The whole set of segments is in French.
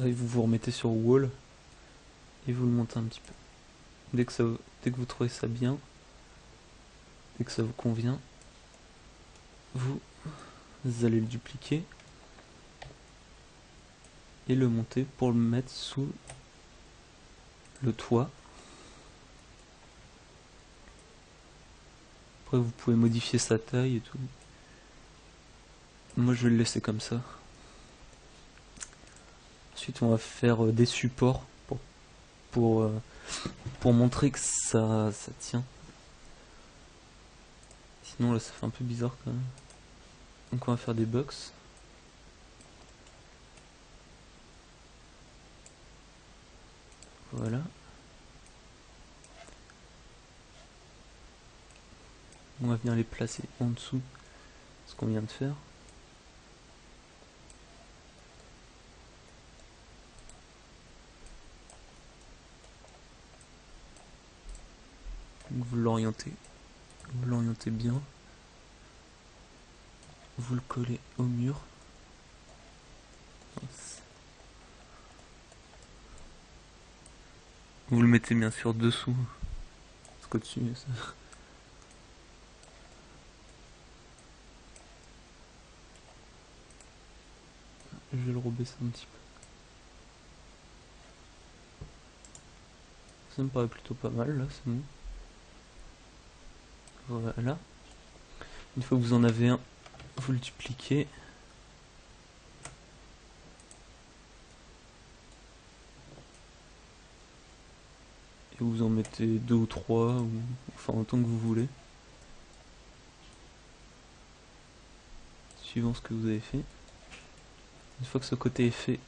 Et vous vous remettez sur Wall et vous le montez un petit peu. Dès que vous trouvez ça bien, dès que ça vous convient, vous allez le dupliquer et le monter pour le mettre sous le toit. Après vous pouvez modifier sa taille et tout. Moi je vais le laisser comme ça. Ensuite on va faire des supports pour montrer que ça tient. Sinon là ça fait un peu bizarre quand même. Donc on va faire des box. Voilà. On va venir les placer en dessous de ce qu'on vient de faire. Donc vous l'orientez bien. Vous le collez au mur. Vous le mettez bien sûr dessous. Parce qu'au-dessus, ça... Je vais le rebaisser un petit peu. Ça me paraît plutôt pas mal là, c'est bon. Voilà. Une fois que vous en avez un, vous le dupliquez. Et vous en mettez 2 ou 3, ou enfin autant que vous voulez. Suivant ce que vous avez fait. Une fois que ce côté est fait,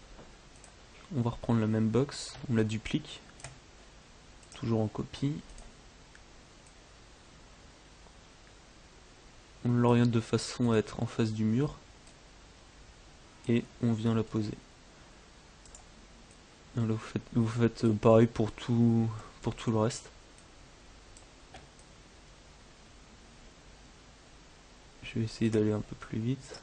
on va reprendre la même box, on la duplique. Toujours en copie. On l'oriente de façon à être en face du mur. Et on vient la poser. Donc là, vous faites pareil pour tout le reste. Je vais essayer d'aller un peu plus vite.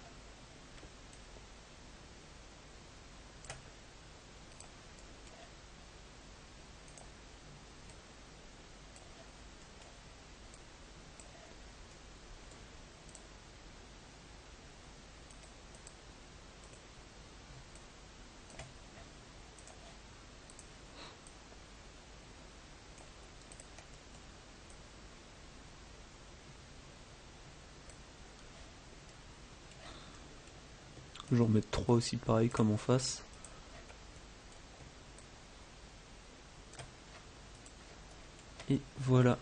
Je vais en mettre 3 aussi pareil comme en face. Et voilà.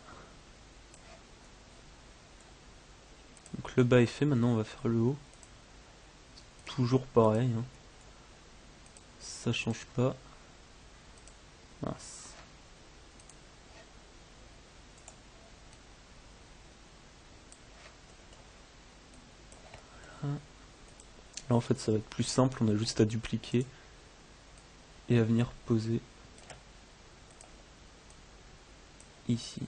Donc le bas est fait, maintenant on va faire le haut. Toujours pareil. Hein. Ça change pas. Mince. Voilà. Là en fait ça va être plus simple, on a juste à dupliquer et à venir poser ici.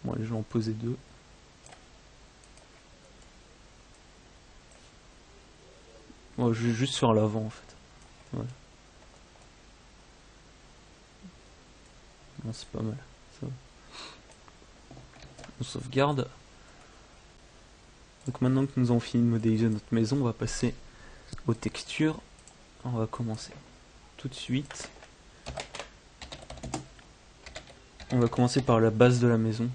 Bon allez, je vais en poser 2. Bon, je vais juste faire l'avant en fait. Voilà. Bon, c'est pas mal. Ça va. On sauvegarde. Donc maintenant que nous avons fini de modéliser notre maison, on va passer aux textures. On va commencer tout de suite. On va commencer par la base de la maison.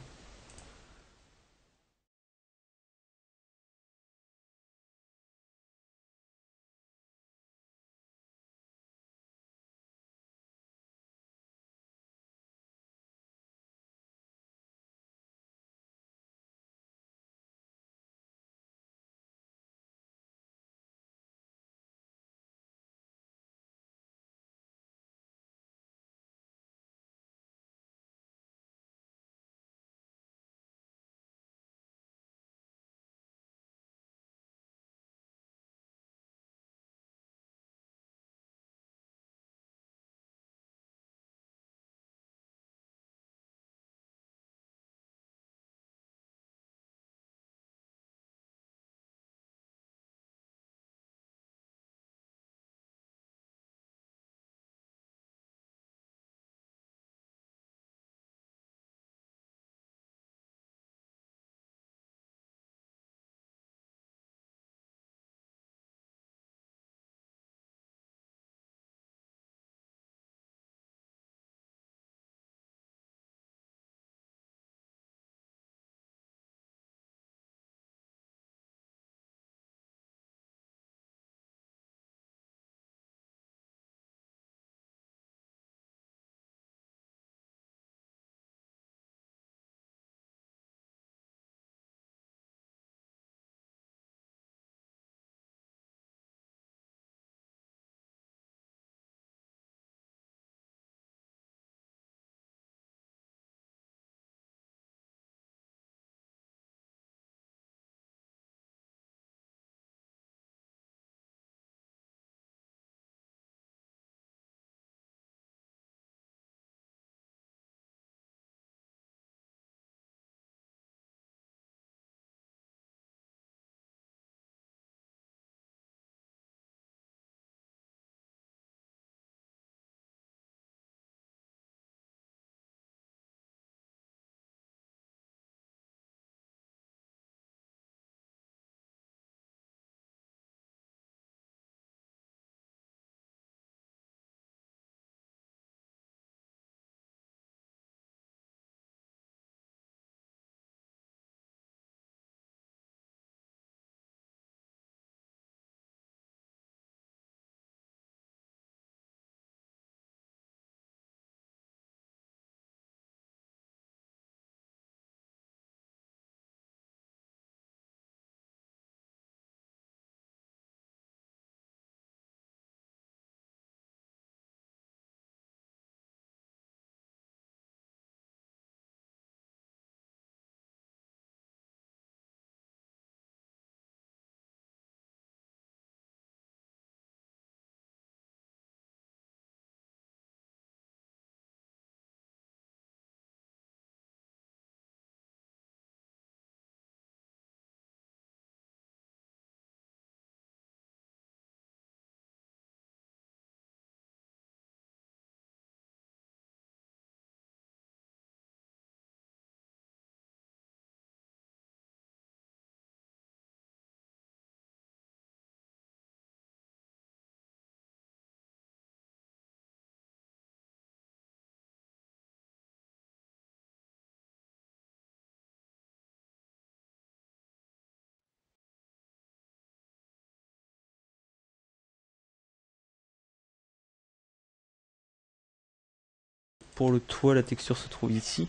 pour le toit, la texture se trouve ici.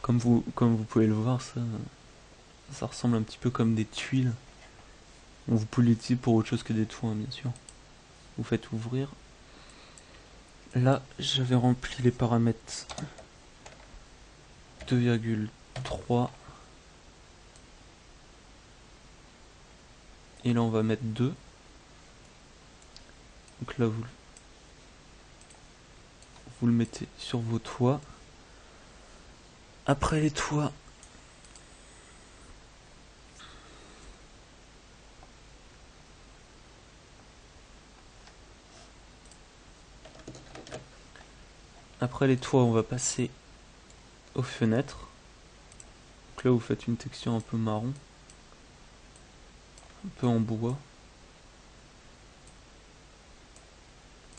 Comme vous pouvez le voir, ça ressemble un petit peu comme des tuiles. Vous pouvez l'utiliser pour autre chose que des toits, hein, bien sûr. Vous faites ouvrir. Là, j'avais rempli les paramètres 2,3. Et là, on va mettre 2. Donc là, vous le mettez sur vos toits. Après les toits, on va passer aux fenêtres. Donc là, vous faites une texture un peu marron, un peu en bois.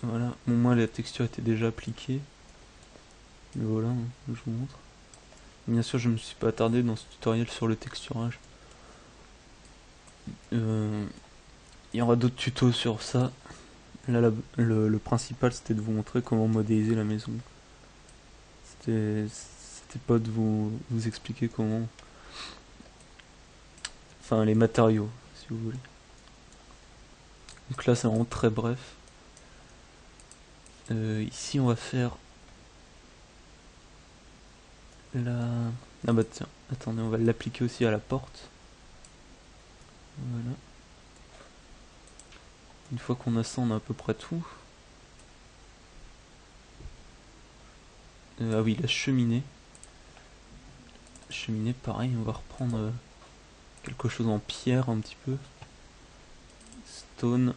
Voilà. Bon, moi, la texture était déjà appliquée. Mais voilà, hein, je vous montre. Bien sûr, je ne me suis pas attardé dans ce tutoriel sur le texturage. Il y aura d'autres tutos sur ça. Là, le principal, c'était de vous montrer comment modéliser la maison. C'était pas de vous expliquer comment... Enfin, les matériaux, si vous voulez. Donc là, c'est vraiment très bref. Ici, on va faire... Ah bah tiens, attendez, on va l'appliquer aussi à la porte. Voilà. Une fois qu'on a ça, on a à peu près tout. Ah oui, la cheminée. Cheminée, pareil, on va reprendre quelque chose en pierre un petit peu. Stone.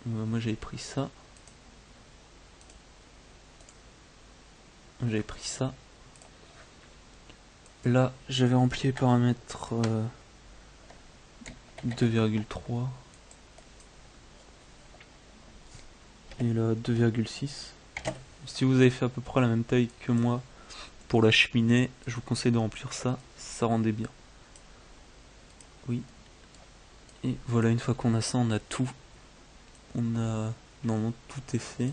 Moi j'avais pris ça. J'avais pris ça. Là, j'avais rempli les paramètres 2,3. Et là, 2,6. Si vous avez fait à peu près la même taille que moi pour la cheminée, je vous conseille de remplir ça. Ça rendait bien. Oui. Et voilà, une fois qu'on a ça, on a tout. Normalement, tout est fait.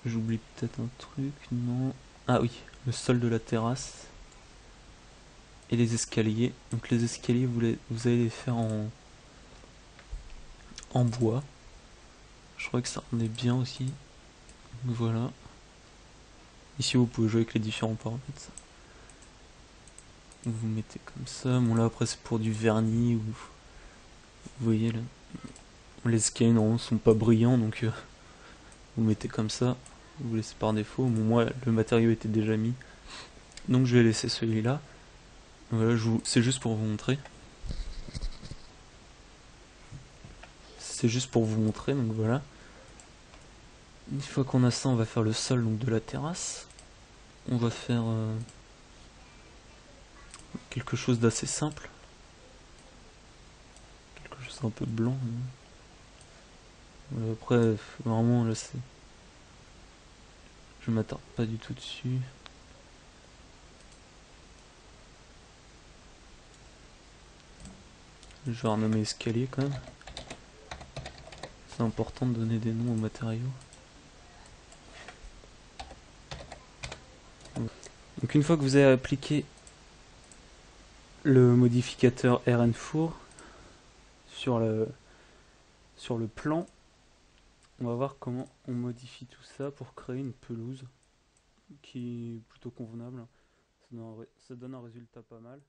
J'oublie peut-être un truc, non. Ah oui, le sol de la terrasse. Et les escaliers. Donc les escaliers, vous allez les faire en bois. Je crois que ça en est bien aussi. Donc voilà. Ici, vous pouvez jouer avec les différents paramètres. Vous mettez comme ça. Bon là, après, c'est pour du vernis. Vous voyez là. Les escaliers, normalement, sont pas brillants, donc vous mettez comme ça. Vous laissez par défaut. Bon, moi, le matériau était déjà mis. Donc je vais laisser celui-là. Voilà, c'est juste pour vous montrer. C'est juste pour vous montrer, donc voilà. Une fois qu'on a ça, on va faire le sol donc, de la terrasse. On va faire quelque chose d'assez simple. Quelque chose un peu blanc. Après, vraiment, là, c'est... Je m'attarde pas du tout dessus. Je vais renommer escalier quand même. C'est important de donner des noms aux matériaux. Donc une fois que vous avez appliqué le modificateur RNFour sur le plan, on va voir comment on modifie tout ça pour créer une pelouse qui est plutôt convenable. Ça donne un résultat pas mal.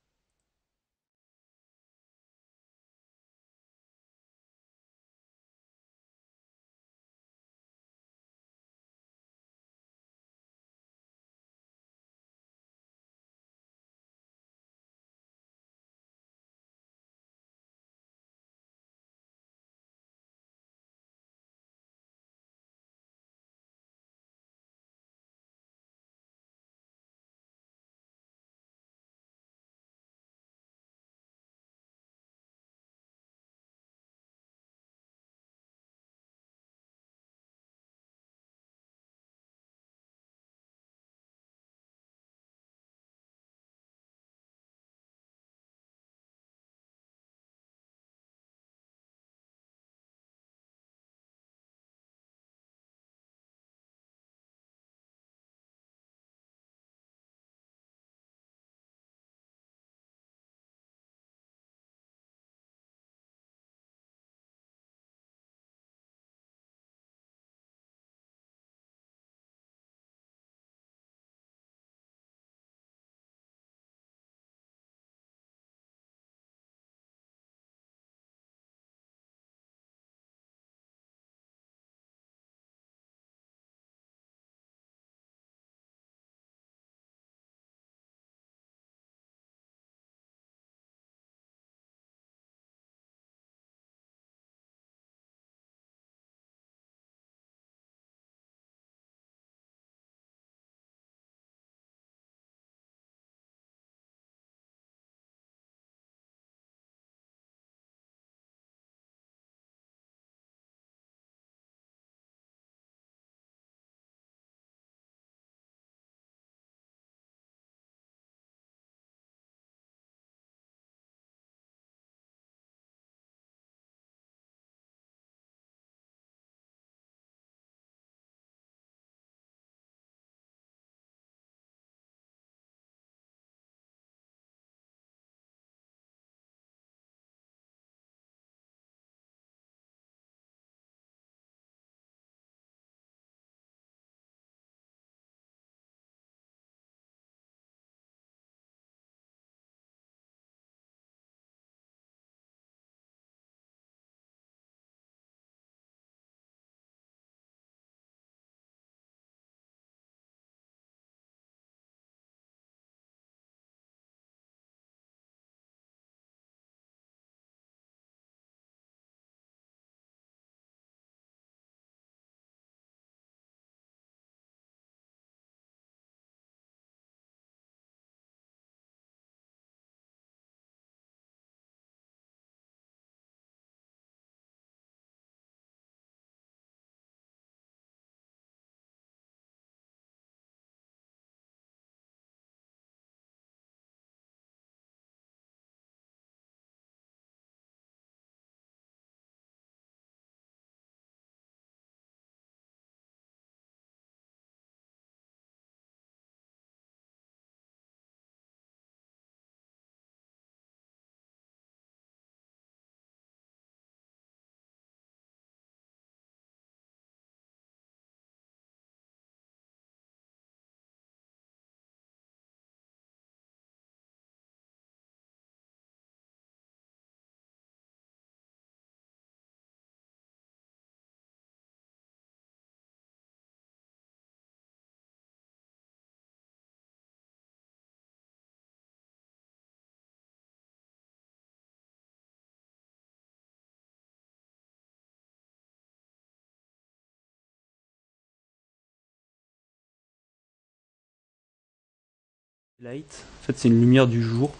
Light, en fait c'est une lumière du jour.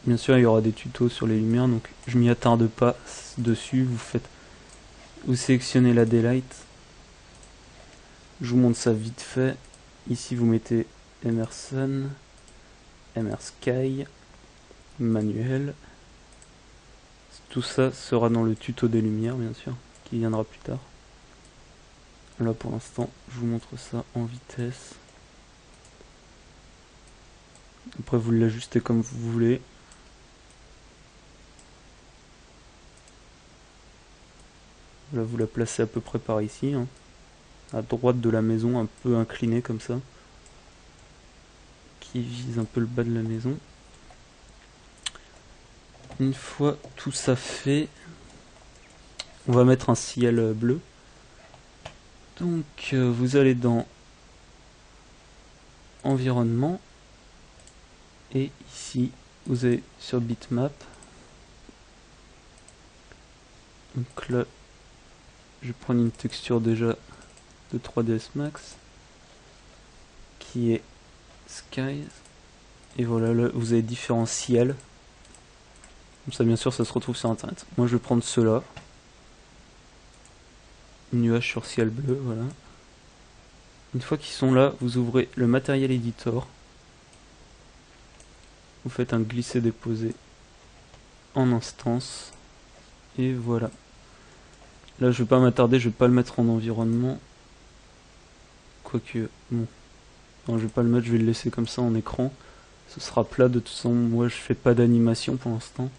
Bien sûr il y aura des tutos sur les lumières, donc je m'y attarde pas dessus. Vous sélectionnez la daylight. Je vous montre ça vite fait. Ici vous mettez Emerson, Emersky, manuel. Tout ça sera dans le tuto des lumières bien sûr, qui viendra plus tard. Là pour l'instant je vous montre ça en vitesse. Après vous l'ajustez comme vous voulez. Là vous la placez à peu près par ici, hein, à droite de la maison, un peu inclinée comme ça, qui vise un peu le bas de la maison. Une fois tout ça fait, on va mettre un ciel bleu. Donc vous allez dans environnement et ici vous allez sur bitmap. Donc là je vais prendre une texture déjà de 3ds Max qui est Skies, et voilà, là vous avez différents ciels. Comme ça bien sûr ça se retrouve sur internet. Moi je vais prendre ceux-là, nuage sur ciel bleu, voilà. Une fois qu'ils sont là, vous ouvrez le Material Editor, vous faites un glisser-déposer en instance, et voilà. Là je vais pas m'attarder, je vais pas le mettre en environnement, quoique bon, non, je vais pas le mettre, je vais le laisser comme ça en écran, ce sera plat. De toute façon moi je fais pas d'animation pour l'instant,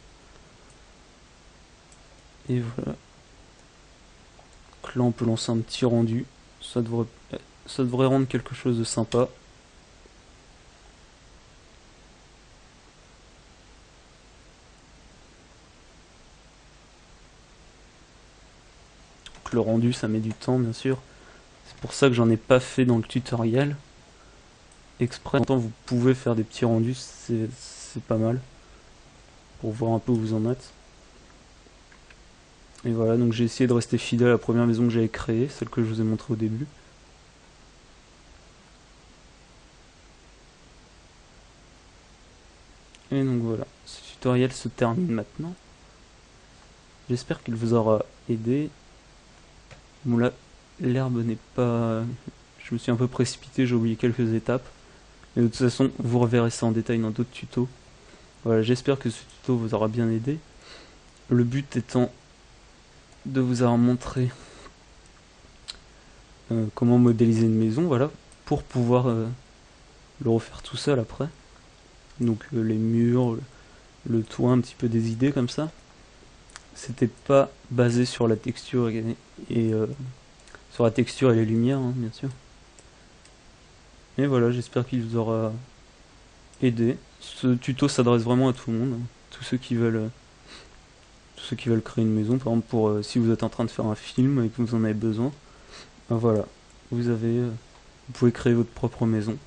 et voilà. Donc là on peut lancer un petit rendu, ça devrait rendre quelque chose de sympa. Donc le rendu ça met du temps bien sûr, c'est pour ça que j'en ai pas fait dans le tutoriel exprès. En temps vous pouvez faire des petits rendus, c'est pas mal pour voir un peu où vous en êtes. Et voilà, donc j'ai essayé de rester fidèle à la première maison que j'avais créée, celle que je vous ai montrée au début. Et donc voilà, ce tutoriel se termine maintenant. J'espère qu'il vous aura aidé. Bon là, l'herbe n'est pas... Je me suis un peu précipité, j'ai oublié quelques étapes. Mais de toute façon, vous reverrez ça en détail dans d'autres tutos. Voilà, j'espère que ce tuto vous aura bien aidé. Le but étant de vous avoir montré comment modéliser une maison, voilà, pour pouvoir le refaire tout seul après. Donc les murs, le toit, un petit peu des idées comme ça. C'était pas basé sur la texture et sur la texture et les lumières, hein, bien sûr. Et voilà, j'espère qu'il vous aura aidé. Ce tuto s'adresse vraiment à tout le monde, hein, tous ceux qui veulent créer une maison, par exemple pour si vous êtes en train de faire un film et que vous en avez besoin, ben voilà, vous pouvez créer votre propre maison.